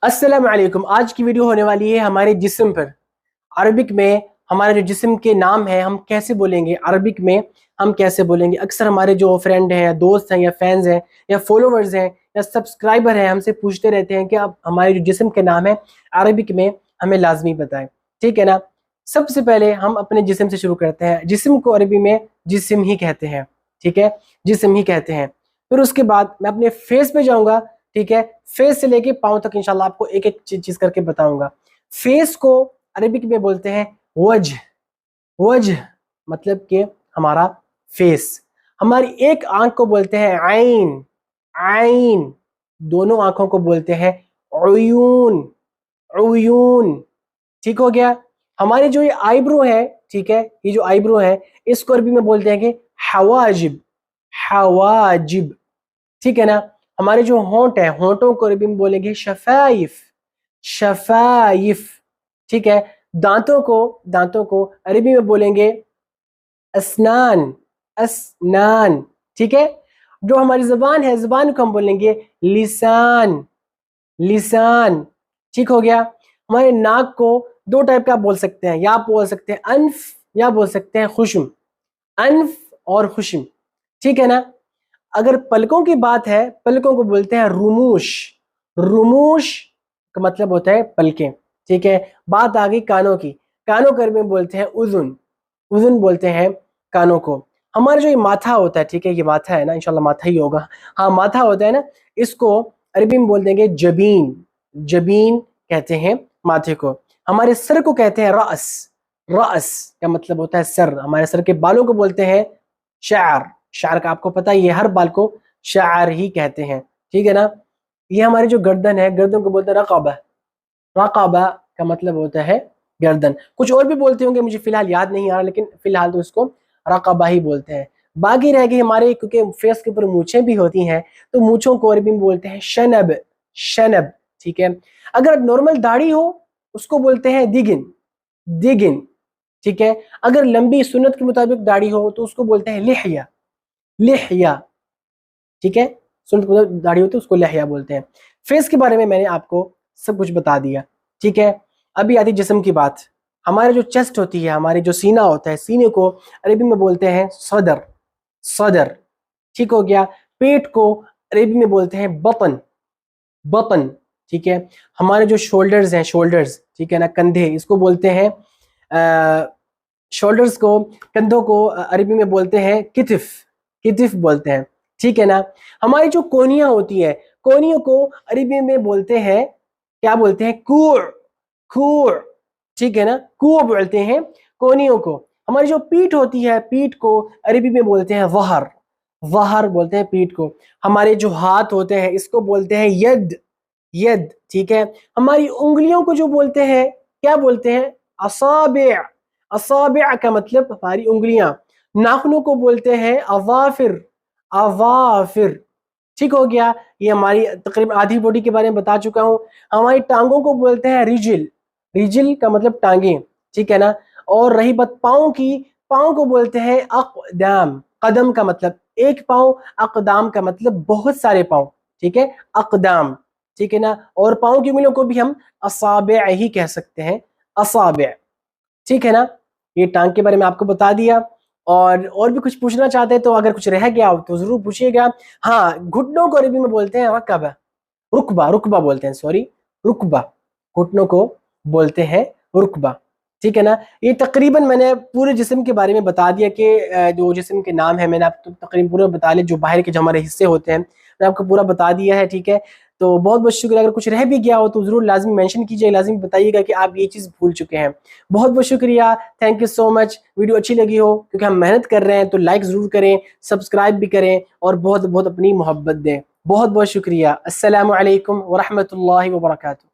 अस्सलाम वालेकुम। आज की वीडियो होने वाली है हमारे जिस्म पर। अरबिक में हमारे जो जिस्म के नाम है हम कैसे बोलेंगे, अरबिक में हम कैसे बोलेंगे। अक्सर हमारे जो फ्रेंड हैं या दोस्त हैं या फैंस हैं या फॉलोवर्स हैं या सब्सक्राइबर हैं हमसे पूछते रहते हैं कि अब हमारे जो जिस्म के नाम है अरबिक में हमें लाजमी बताएं, ठीक है ना। सबसे पहले हम अपने जिस्म से शुरू करते हैं। जिस्म को अरबी में जिस्म ही कहते हैं, ठीक है, जिस्म ही कहते हैं। फिर उसके बाद मैं अपने फेस पे जाऊंगा, ठीक है। फेस से लेके पाँव तक इंशाल्लाह आपको एक एक चीज करके बताऊंगा। फेस को अरबिक में बोलते हैं वजह। वजह मतलब कि हमारा फेस। हमारी एक आंख को बोलते हैं आइन। आइन। दोनों आंखों को बोलते हैं उयून। उयून, ठीक हो गया। हमारे जो ये आईब्रो है, ठीक है, ये जो आईब्रो है इसको अरबी में बोलते हैं कि हवाजिब। हवाजिब, ठीक है ना। हमारे जो होंठ है, होंठों को अरबी में बोलेंगे शफाइफ। शफाइफ, ठीक है। दांतों को अरबी में बोलेंगे अस्नान। अस्नान, ठीक है। जो हमारी जुबान है, जुबान को हम बोलेंगे लिसान। लिसान, ठीक हो गया। हमारे नाक को दो टाइप का आप बोल सकते हैं, या आप बोल सकते हैं अनफ या बोल सकते हैं खुशम। अनफ और खुशम, ठीक है ना। अगर पलकों की बात है, पलकों को बोलते हैं रुमूश। रुमूश का मतलब होता है पलकें, ठीक है। बात आ गई कानों की। कानों के अरबी में बोलते हैं उजुन। उजुन बोलते हैं कानों को। हमारा जो ये माथा होता है, ठीक है, ये माथा है ना, इंशाल्लाह माथा ही होगा, हाँ माथा होता है ना, इसको अरबी में बोल देंगे जबीन। जबीन कहते हैं माथे को। हमारे सर को कहते हैं रअस। रअस का मतलब होता है सर। हमारे सर के बालों को बोलते हैं शार। शार का आपको पता ही है, हर बाल को शार ही कहते हैं, ठीक है ना। ये हमारी जो गर्दन है, गर्दन को बोलते हैं रकाबा। रकाबा का मतलब होता है गर्दन। कुछ और भी बोलते होंगे, मुझे फिलहाल याद नहीं आ रहा, लेकिन फिलहाल तो इसको रकाबा ही बोलते हैं। बाकी रह गई हमारे, क्योंकि फेस के ऊपर मूछें भी होती हैं तो मूछों को अरबी में बोलते हैं शनब। शनब, ठीक है। अगर नॉर्मल दाढ़ी हो उसको बोलते हैं दिगिन। दिगिन, ठीक है। अगर लंबी सुन्नत के मुताबिक दाढ़ी हो तो उसको बोलते हैं लिहया। लिहया, ठीक है। सुन्नत के मुताबिक दाढ़ी होती है उसको लिहया बोलते हैं। फेस के बारे में मैंने आपको सब कुछ बता दिया, ठीक है। अभी आती जिस्म की बात। हमारे जो चेस्ट होती है, हमारे जो सीना होता है, सीने को अरबी में बोलते हैं सदर। सदर, ठीक हो गया। पेट को अरबी में बोलते हैं बतन। बतन, ठीक है। हमारे जो शोल्डर्स हैं, शोल्डर्स, ठीक है ना, कंधे, इसको बोलते हैं शोल्डर्स को, कंधों को अरबी में बोलते हैं कितिफ। कितिफ बोलते हैं, ठीक है ना। हमारी जो कोनियां होती है, कोनियों को अरबी में बोलते हैं, क्या बोलते हैं, कूर। कूर, ठीक है ना, कूर बोलते हैं कोनियों को। हमारी जो पीठ होती है, पीठ को अरबी में बोलते हैं वहर। वहर बोलते हैं पीठ को। हमारे जो हाथ होते हैं इसको बोलते हैं यद। यद, ठीक है। हमारी उंगलियों को जो बोलते हैं, क्या बोलते हैं, असाबिअ। असाबिअ का मतलब हमारी उंगलियां। नाखूनों को बोलते हैं अवाफिर। अवाफिर, ठीक हो गया। ये हमारी तकरीबन आधी बॉडी के बारे में बता चुका हूँ। हमारी टांगों को बोलते हैं रिजिल। रिजिल का मतलब टांगे, ठीक है ना। और रही बात पाँव की, पाँव को बोलते हैं अक़दाम। कदम का मतलब एक पाँव, अक़दाम का मतलब बहुत सारे पाँव, ठीक है, अक़दाम, ठीक है ना। और पाँव की उंगलियों को भी हम असाबिअ ही कह सकते हैं, असाबिअ, ठीक है ना। ये टांग के बारे में आपको बता दिया। और भी कुछ पूछना चाहते हैं तो अगर कुछ रह गया हो तो जरूर पूछिएगा। हाँ, घुटनों को अरबी में बोलते हैं रकबा। रुकबा, रुकबा बोलते हैं, सॉरी, रुकबा। घुटनों को बोलते हैं रुकबा, ठीक है ना। ये तकरीबन मैंने पूरे जिस्म के बारे में बता दिया कि जो जिस्म के नाम है मैंने आपको तकरीबन पूरा बता लिया। जो बाहर के जो हमारे हिस्से होते हैं मैंने आपको पूरा बता दिया है, ठीक है। तो बहुत बहुत शुक्रिया। अगर कुछ रह भी गया हो तो जरूर लाजमी मेंशन कीजिए, लाजमी बताइएगा कि आप ये चीज़ भूल चुके हैं। बहुत बहुत शुक्रिया, thank you so much. Video अच्छी लगी हो, क्योंकि हम मेहनत कर रहे हैं, तो लाइक ज़रूर करें, सब्सक्राइब भी करें और बहुत बहुत अपनी मोहब्बत दें। बहुत बहुत शुक्रिया। अस्सलामु अलैकुम व रहमतुल्लाहि व बरकातुहू।